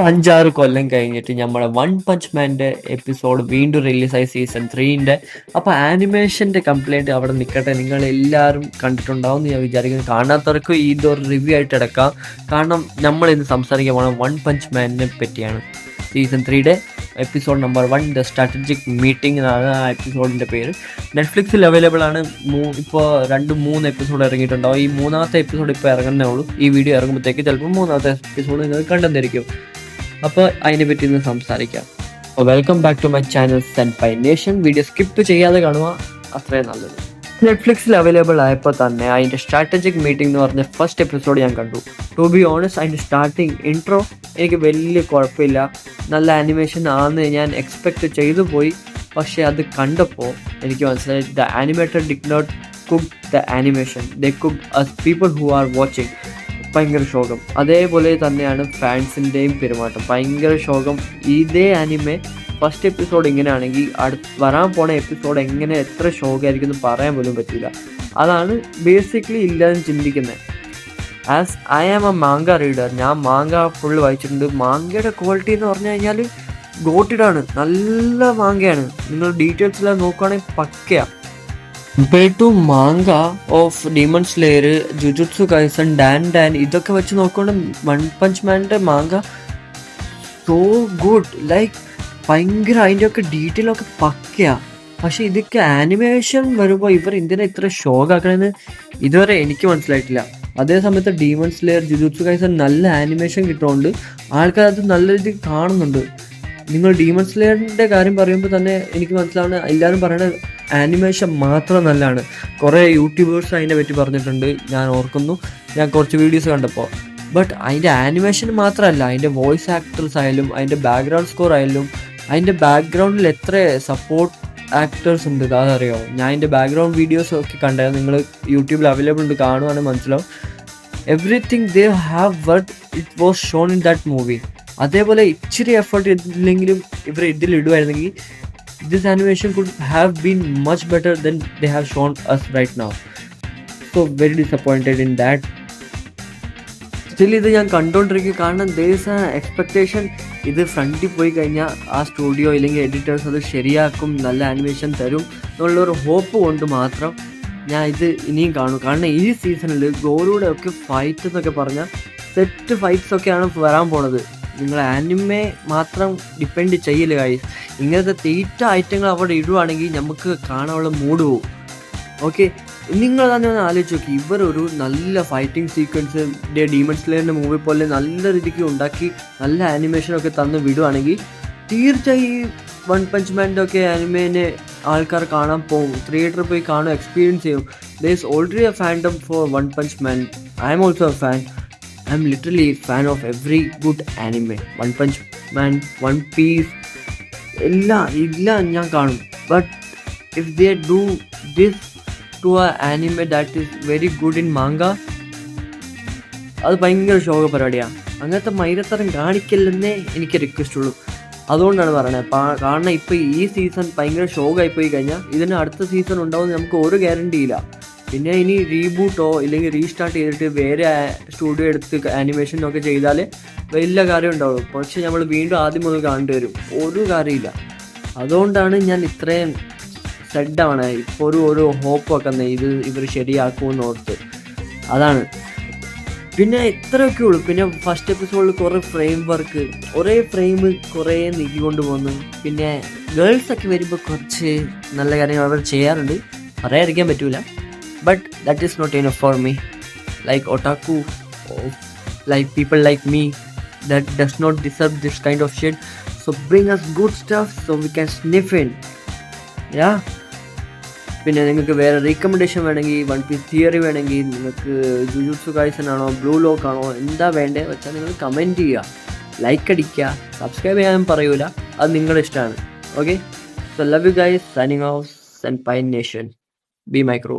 5-6 കൊല്ലം കഴിഞ്ഞിട്ട് നമ്മളെ one Punch മാൻ്റെ episode വീണ്ടും റിലീസായി സീസൺ 3ൻ്റെ. അപ്പോൾ ആനിമേഷൻ്റെ കംപ്ലൈൻറ്റ് അവിടെ നിൽക്കട്ടെ, നിങ്ങൾ എല്ലാവരും കണ്ടിട്ടുണ്ടാവും എന്ന് ഞാൻ വിചാരിക്കുന്നു. കാണാത്തവർക്ക് ഇതൊരു റിവ്യൂ ആയിട്ട് എടുക്കാം. കാരണം നമ്മൾ ഇന്ന് സംസാരിക്കാൻ പോകുന്നത് വൺ പഞ്ച് മാനിനെ പറ്റിയാണ്. സീസൺ 3യുടെ episode number 1 the strategic meeting എന്നാണ് ആ എപ്പിസോഡിൻ്റെ പേര്. നെറ്റ്ഫ്ലിക്സിൽ അവൈലബിൾ ആണ്. ഇപ്പോൾ 2-3 എപ്പിസോഡ് ഇറങ്ങിയിട്ടുണ്ടാവും. ഈ 3ാമത്തെ എപ്പിസോഡ് ഇപ്പോൾ ഇറങ്ങുന്നേ ഉള്ളൂ. ഈ വീഡിയോ ഇറങ്ങുമ്പോഴത്തേക്ക് ചിലപ്പോൾ 3ാമത്തെ എപ്പിസോഡ് നിങ്ങൾ കണ്ടെന്നിരിക്കും. അപ്പോൾ അതിനെ പറ്റി ഇന്ന് സംസാരിക്കാം. Welcome back to my channel Senpai Nation. Video skip ചെയ്യാതെ കാണുക, അത്രയും നല്ലത്. നെറ്റ്ഫ്ലിക്സിൽ അവൈലബിൾ ആയപ്പോൾ തന്നെ അതിൻ്റെ സ്ട്രാറ്റജിക് മീറ്റിംഗ് എന്ന് പറഞ്ഞ ഫസ്റ്റ് എപ്പിസോഡ് ഞാൻ കണ്ടു. ടു ബി ഓണസ്റ്റ്, അതിൻ്റെ സ്റ്റാർട്ടിങ് ഇൻട്രോ എനിക്ക് വലിയ കുഴപ്പമില്ല, നല്ല ആനിമേഷൻ ആണെന്ന് ഞാൻ എക്സ്പെക്റ്റ് ചെയ്തു പോയി. പക്ഷേ അത് കണ്ടപ്പോൾ എനിക്ക് മനസ്സിലായി the animator did not cook the animation, they cook as people who are watching. ഭയങ്കര ശോകം. അതേപോലെ തന്നെയാണ് ഫാൻസിൻ്റെയും പെരുമാറ്റം, ഭയങ്കര ശോകം. ഇതേ ആനിമെ ഫസ്റ്റ് എപ്പിസോഡ് ഇങ്ങനെയാണെങ്കിൽ വരാൻ പോണ എപ്പിസോഡ് എങ്ങനെ എത്ര ശോകമായിരിക്കും എന്ന് പറയാൻ പോലും പറ്റില്ല. അതാണ് ബേസിക്കലി ഇല്ലാന്ന് ചിന്തിക്കുന്നത്. As I am a manga reader, ഞാൻ മാങ്ക ഫുൾ വായിച്ചിട്ടുണ്ട്. മാങ്കയുടെ ക്വാളിറ്റി എന്ന് പറഞ്ഞു കഴിഞ്ഞാൽ ഗോട്ടിഡാണ്, നല്ല മാങ്കയാണ്. നിങ്ങൾ ഡീറ്റെയിൽസ് എല്ലാം നോക്കുകയാണെങ്കിൽ പക്കയാണ്. Compared to manga of Demon Slayer, Jujutsu Kaisen, ഡാൻ ഇതൊക്കെ വെച്ച് നോക്കുകയാണെങ്കിൽ വൺ പഞ്ച് മാൻ്റെ മാങ്ക സോ ഗുഡ്. ലൈക്ക് ഭയങ്കര അതിൻ്റെയൊക്കെ ഡീറ്റെയിലൊക്കെ പക്കയാണ്. പക്ഷേ ഇതൊക്കെ ആനിമേഷൻ വരുമ്പോൾ ഇവർ എന്തിനാ ഇത്ര ഷോക്കാക്കണമെന്ന് ഇതുവരെ എനിക്ക് മനസ്സിലായിട്ടില്ല. അതേ സമയത്ത് ഡീമൺ സ്ലെയർ, ജുജുത്സു കൈസൺ നല്ല ആനിമേഷൻ കിട്ടുന്നുണ്ട്, ആൾക്കാരത് നല്ല രീതിയിൽ കാണുന്നുണ്ട്. നിങ്ങൾ ഡീമൺ സ്ലെയറിൻ്റെ കാര്യം പറയുമ്പോൾ തന്നെ എനിക്ക് മനസ്സിലാവുന്ന എല്ലാവരും പറയുന്നത് ആനിമേഷൻ മാത്രം നല്ലതാണ്. കുറേ യൂട്യൂബേഴ്സ് അതിനെ പറ്റി പറഞ്ഞിട്ടുണ്ട്, ഞാൻ ഓർക്കുന്നു, ഞാൻ കുറച്ച് വീഡിയോസ് കണ്ടപ്പോൾ. ബട്ട് അതിൻ്റെ ആനിമേഷൻ മാത്രമല്ല, അതിൻ്റെ വോയിസ് ആക്ടേഴ്സ് ആയാലും അതിൻ്റെ ബാക്ക്ഗ്രൗണ്ട് സ്കോർ ആയാലും അതിൻ്റെ ബാക്ക്ഗ്രൗണ്ടിൽ എത്ര സപ്പോർട്ട് ആക്ടേഴ്സ് ഉണ്ട് അതറിയോ. ഞാൻ അതിൻ്റെ ബാക്ക്ഗ്രൗണ്ട് വീഡിയോസ് ഒക്കെ കണ്ടായിരുന്നു, നിങ്ങൾ യൂട്യൂബിൽ അവൈലബിൾ ഉണ്ട്, കാണുവാണെങ്കിൽ മനസ്സിലാവും. Everything they have worked, it was shown in that movie. അതേപോലെ ഇച്ചിരി എഫേർട്ട് ഇല്ലെങ്കിലും ഇവർ ഇതിലിടുമായിരുന്നെങ്കിൽ this animation could have been much better than they have shown us right now. So very disappointed in that. Still ഇത് ഞാൻ കണ്ടുകൊണ്ടിരിക്കും, കാരണം there is an expectation ഇത് ഫ്രണ്ടിൽ പോയി കഴിഞ്ഞാൽ ആ സ്റ്റുഡിയോ ഇല്ലെങ്കിൽ എഡിറ്റേഴ്സ് അത് ശരിയാക്കും, നല്ല ആനിമേഷൻ തരും എന്നുള്ളൊരു ഹോപ്പ് കൊണ്ട് മാത്രം ഞാൻ ഇത് ഇനിയും കാണും. കാരണം ഈ സീസണിൽ ഗോറുടെ ഒക്കെ ഫൈറ്റ് എന്നൊക്കെ പറഞ്ഞാൽ സെറ്റ് ഫൈറ്റ്സ് ഒക്കെയാണ് വരാൻ പോണത്. നിങ്ങൾ ആനിമെ മാത്രം ഡിപ്പെൻഡ് ചെയ്യില്ല ഗൈസ്. ഇങ്ങനത്തെ തീറ്റ ഐറ്റങ്ങൾ അവിടെ ഇടുവാണെങ്കിൽ നമുക്ക് കാണാനുള്ള മൂഡ് പോകും. ഓക്കെ, നിങ്ങൾ തന്നെ ഒന്ന് ആലോചിച്ച് നോക്കി, ഇവരൊരു നല്ല ഫൈറ്റിംഗ് സീക്വൻസ് ഡീമൺ സ്ലെയറിൻ്റെ മൂവി പോലെ നല്ല രീതിക്ക് ഉണ്ടാക്കി നല്ല ആനിമേഷനൊക്കെ തന്ന് വിടുവാണെങ്കിൽ തീർച്ചയായും വൺ പഞ്ച് മാൻ്റെ ഒക്കെ ആനിമേനെ ആൾക്കാർ കാണാൻ പോകും, തിയേറ്ററിൽ പോയി കാണും, എക്സ്പീരിയൻസ് ചെയ്യും. There is already a fandom for one punch man. I am also a fan. I'm literally a fan of every good anime. One Punch Man, One Piece, എല്ലാം ഞാൻ കാണും. But if they do this to an anime that is very good in manga, അത് ഭയങ്കര ശോക പരിപാടിയാണ്. അങ്ങനത്തെ മൈരത്തരം കാണിക്കില്ലെന്നേ എനിക്ക് request ഉള്ളൂ. അതുകൊണ്ടാണ് പറയണത്. കാരണം ഇപ്പോൾ ഈ സീസൺ ഭയങ്കര ശോകമായി പോയി കഴിഞ്ഞാൽ ഇതിന് അടുത്ത സീസൺ ഉണ്ടാവുമെന്ന് നമുക്ക് ഒരു ഗ്യാരണ്ടിയില്ല. പിന്നെ ഇനി റീബൂട്ടോ ഇല്ലെങ്കിൽ റീസ്റ്റാർട്ട് ചെയ്തിട്ട് വേറെ സ്റ്റുഡിയോ എടുത്ത് ആനിമേഷനൊക്കെ ചെയ്താൽ വലിയ കാര്യം ഉണ്ടാവുള്ളൂ. പക്ഷെ നമ്മൾ വീണ്ടും ആദ്യം മുതൽ കാണേണ്ടി വരും, ഒരു കാര്യമില്ല. അതുകൊണ്ടാണ് ഞാൻ ഇത്രയും സെഡാണ് ഇപ്പോൾ ഒരു ഹോപ്പ് വെക്കുന്നത് ഇത് ഇവർ ശരിയാക്കുമെന്ന് ഓർത്ത്. അതാണ്. പിന്നെ ഇത്രയൊക്കെ ഉള്ളൂ. പിന്നെ ഫസ്റ്റ് എപ്പിസോഡിൽ കുറേ ഫ്രെയിം വർക്ക്, ഒരേ ഫ്രെയിം കുറേ നീക്കിക്കൊണ്ട് പോകുന്നു. പിന്നെ ഗേൾസൊക്കെ വരുമ്പോൾ കുറച്ച് നല്ല കാര്യങ്ങൾ അവർ ചെയ്യാറുണ്ട്, പറയാതിരിക്കാൻ പറ്റൂല. But that is not enough for me. Like otaku, like people like me, that does not deserve this kind of shit. So bring us good stuff so we can sniff in. Yeah. പിന്നെ നിങ്ങൾക്ക് വേറെ റീക്കമെൻഡേഷൻ വേണമെങ്കിൽ, one piece theory വേണമെങ്കിൽ, നിങ്ങൾക്ക് jujutsu kaizen ആണോ blue lock ആണോ എന്താ വേണ്ടേ വെച്ചാൽ നിങ്ങൾ കമൻറ്റ് ചെയ്യുക, ലൈക്ക് അടിക്കുക, സബ്സ്ക്രൈബ് ചെയ്യാൻ പറയൂല, അത് നിങ്ങളുടെ ഇഷ്ടമാണ്. Okay, so love you guys, signing off Senpai Nation. Be micro.